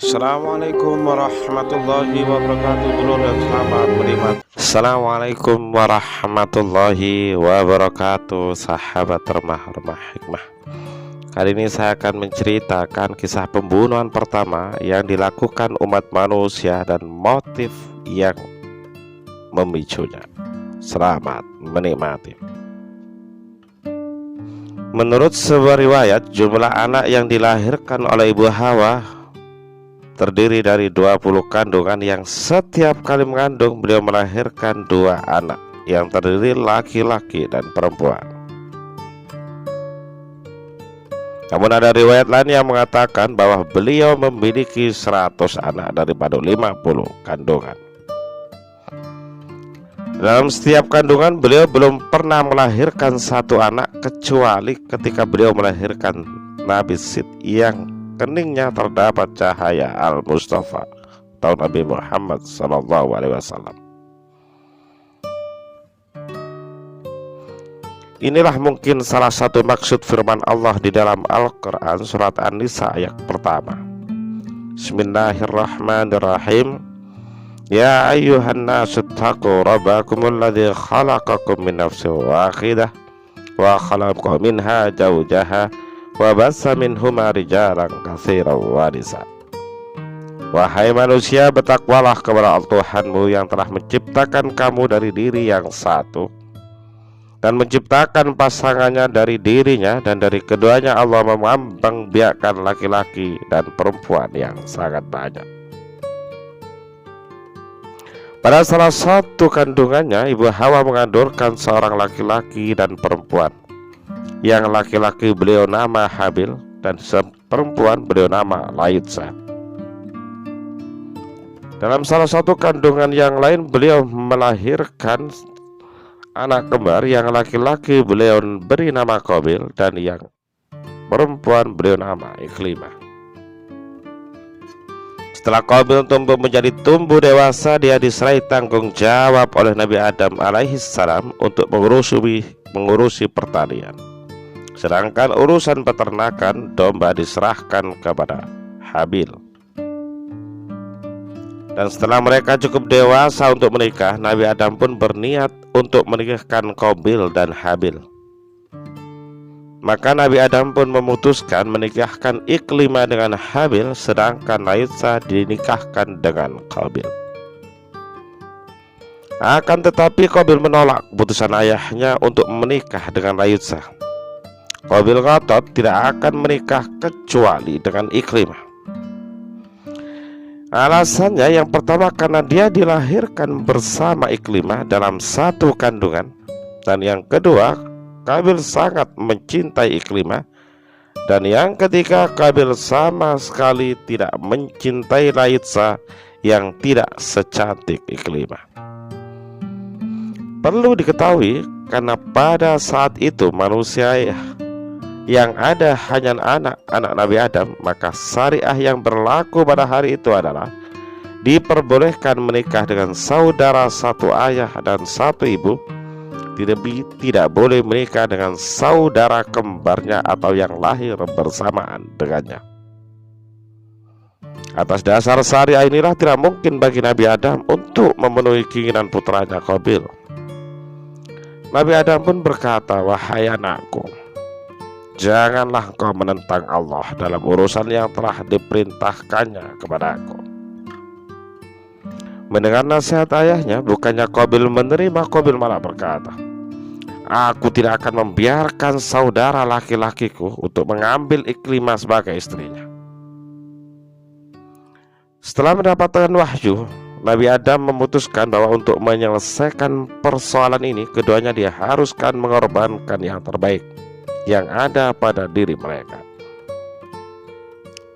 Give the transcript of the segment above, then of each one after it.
Assalamualaikum warahmatullahi wabarakatuh. Dulur dan selamat menikmati. Assalamualaikum warahmatullahi wabarakatuh. Sahabat remah-remah hikmah. Kali ini saya akan menceritakan kisah pembunuhan pertama yang dilakukan umat manusia dan motif yang memicunya. Selamat menikmati. Menurut sebuah riwayat, jumlah anak yang dilahirkan oleh Ibu Hawa terdiri dari 20 kandungan yang setiap kali mengandung beliau melahirkan 2 anak yang terdiri laki-laki dan perempuan. Namun ada riwayat lain yang mengatakan bahwa beliau memiliki 100 anak daripada 50 kandungan. Dalam setiap kandungan beliau belum pernah melahirkan 1 anak kecuali ketika beliau melahirkan Nabi Sid yang keningnya terdapat cahaya Al-Mustafa atau Nabi Muhammad SAW. Inilah mungkin salah satu maksud firman Allah di dalam Al-Quran surat An-Nisa ayat pertama. Bismillahirrahmanirrahim. Ya ayyuhan nasu taqu rabbakumul ladzi khalaqakum min nafsin wahidah wa khalaqa minha zawjaha wa bassa minhuma rijalan katsiran wa nisaa. Wahai manusia, bertakwalah kepada Tuhanmu yang telah menciptakan kamu dari diri yang satu dan menciptakan pasangannya dari dirinya, dan dari keduanya Allah mengembangbiakkan laki-laki dan perempuan yang sangat banyak. Pada salah satu kandungannya, Ibu Hawa mengandungkan seorang laki-laki dan perempuan. Yang laki-laki beliau nama Habil dan perempuan beliau nama Laitsa. Dalam salah satu kandungan yang lain beliau melahirkan anak kembar. Yang laki-laki beliau beri nama Qabil dan yang perempuan beliau nama Iklimah. Setelah Qabil tumbuh menjadi tumbuh dewasa, dia diserai tanggung jawab oleh Nabi Adam alaihissalam untuk mengurusi pertanian. Sedangkan urusan peternakan domba diserahkan kepada Habil. Dan setelah mereka cukup dewasa untuk menikah, Nabi Adam pun berniat untuk menikahkan Qabil dan Habil. Maka Nabi Adam pun memutuskan menikahkan Iklimah dengan Habil, sedangkan Laitsa dinikahkan dengan Qabil. Akan tetapi Qabil menolak keputusan ayahnya untuk menikah dengan Laitsa. Qabil ngotot tidak akan menikah kecuali dengan Iklimah. Alasannya yang pertama karena dia dilahirkan bersama Iklimah dalam satu kandungan, dan yang kedua Qabil sangat mencintai Iklimah, dan yang ketiga Qabil sama sekali tidak mencintai Laitsa yang tidak secantik Iklimah. Perlu diketahui karena pada saat itu manusia yang ada hanya anak-anak Nabi Adam, maka syariah yang berlaku pada hari itu adalah diperbolehkan menikah dengan saudara satu ayah dan satu ibu, tidak boleh menikah dengan saudara kembarnya atau yang lahir bersamaan dengannya. Atas dasar syariah inilah tidak mungkin bagi Nabi Adam untuk memenuhi keinginan putranya Qabil. Nabi Adam pun berkata, "Wahai anakku, janganlah engkau menentang Allah dalam urusan yang telah diperintahkannya kepadaku." Mendengar nasihat ayahnya, bukannya Qabil menerima, Qabil malah berkata, "Aku tidak akan membiarkan saudara laki-lakiku untuk mengambil Iklimah sebagai istrinya." Setelah mendapatkan wahyu, Nabi Adam memutuskan bahwa untuk menyelesaikan persoalan ini, keduanya diharuskan mengorbankan yang terbaik yang ada pada diri mereka.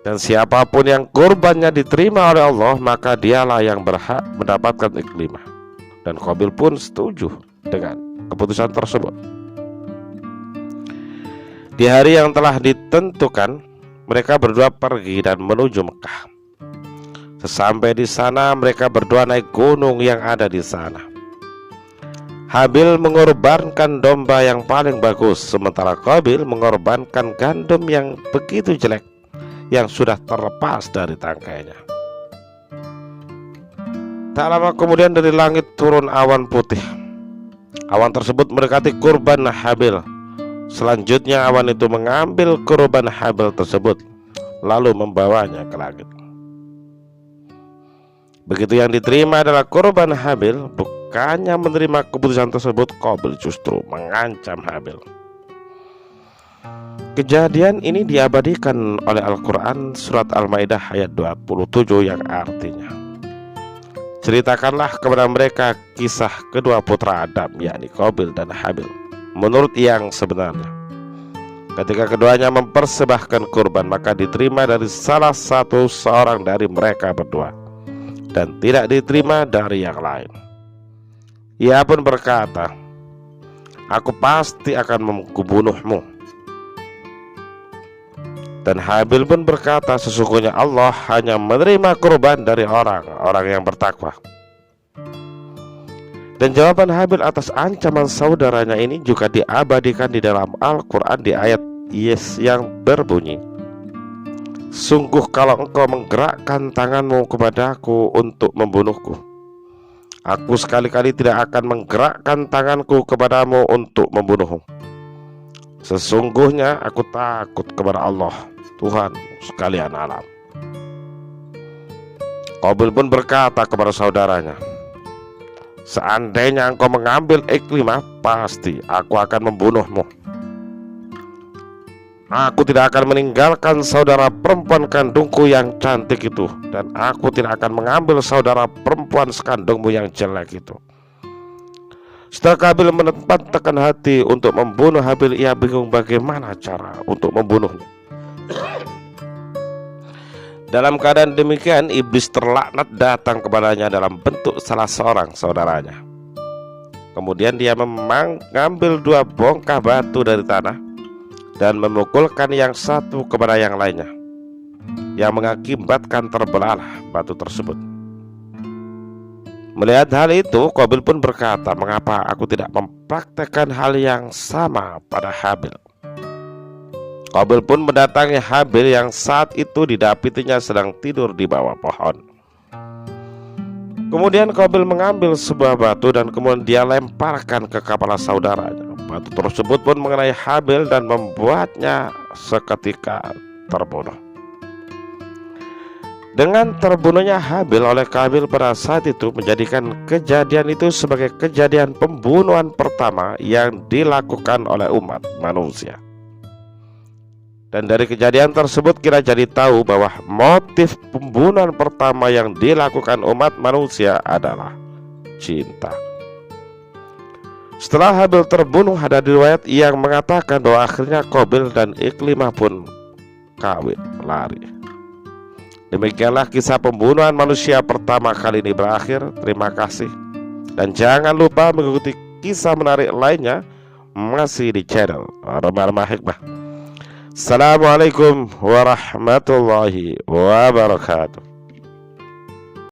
Dan siapapun yang kurbannya diterima oleh Allah, maka dialah yang berhak mendapatkan Iklimah. Dan Qabil pun setuju dengan keputusan tersebut. Di hari yang telah ditentukan, mereka berdua pergi dan menuju Mekah. Sesampai di sana, mereka berdua naik gunung yang ada di sana. Habil mengorbankan domba yang paling bagus, sementara Qabil mengorbankan gandum yang begitu jelek yang sudah terlepas dari tangkainya. Tak lama kemudian dari langit turun awan putih. Awan tersebut mendekati kurban Habil. Selanjutnya awan itu mengambil kurban Habil tersebut lalu membawanya ke langit. Begitu yang diterima adalah kurban Habil, bukannya menerima keputusan tersebut, Qabil justru mengancam Habil. Kejadian ini diabadikan oleh Al-Quran surat Al-Maidah ayat 27 yang artinya, ceritakanlah kepada mereka kisah kedua putra Adam, yakni Qabil dan Habil, menurut yang sebenarnya. Ketika keduanya mempersembahkan kurban, maka diterima dari salah satu seorang dari mereka berdua dan tidak diterima dari yang lain. Ia pun berkata, aku pasti akan membunuhmu. Dan Habil pun berkata, sesungguhnya Allah hanya menerima kurban dari orang-orang yang bertakwa. Dan jawaban Habil atas ancaman saudaranya ini juga diabadikan di dalam Al-Quran di ayat yang berbunyi, sungguh kalau engkau menggerakkan tanganmu kepadaku untuk membunuhku, aku sekali-kali tidak akan menggerakkan tanganku kepadamu untuk membunuhmu. Sesungguhnya aku takut kepada Allah, Tuhan sekalian alam. Qabil pun berkata kepada saudaranya, seandainya engkau mengambil Iklimah, pasti aku akan membunuhmu. Aku tidak akan meninggalkan saudara perempuan kandungku yang cantik itu, dan aku tidak akan mengambil saudara perempuan sekandungmu yang jelek itu. Setelah Qabil menempatkan hati untuk membunuh Habil, ia bingung bagaimana cara untuk membunuhnya. Dalam keadaan demikian, iblis terlaknat datang kepadanya dalam bentuk salah seorang saudaranya. Kemudian dia mengambil 2 bongkah batu dari tanah dan memukulkan yang satu kepada yang lainnya, yang mengakibatkan terbelahlah batu tersebut. Melihat hal itu, Qabil pun berkata, mengapa aku tidak mempraktekkan hal yang sama pada Habil? Qabil pun mendatangi Habil yang saat itu didapatinya sedang tidur di bawah pohon. Kemudian Qabil mengambil sebuah batu dan kemudian dia lemparkan ke kepala saudaranya. Batu tersebut pun mengenai Habil dan membuatnya seketika terbunuh. Dengan terbunuhnya Habil oleh Qabil pada saat itu menjadikan kejadian itu sebagai kejadian pembunuhan pertama yang dilakukan oleh umat manusia. Dan dari kejadian tersebut kita jadi tahu bahwa motif pembunuhan pertama yang dilakukan umat manusia adalah cinta. Setelah Habil terbunuh, ada riwayat yang mengatakan bahwa akhirnya Qabil dan Iklimah pun kawin lari. Demikianlah kisah pembunuhan manusia pertama kali ini berakhir. Terima kasih. Dan jangan lupa mengikuti kisah menarik lainnya masih di channel Remah-Remah Hikmah. Assalamualaikum warahmatullahi wabarakatuh.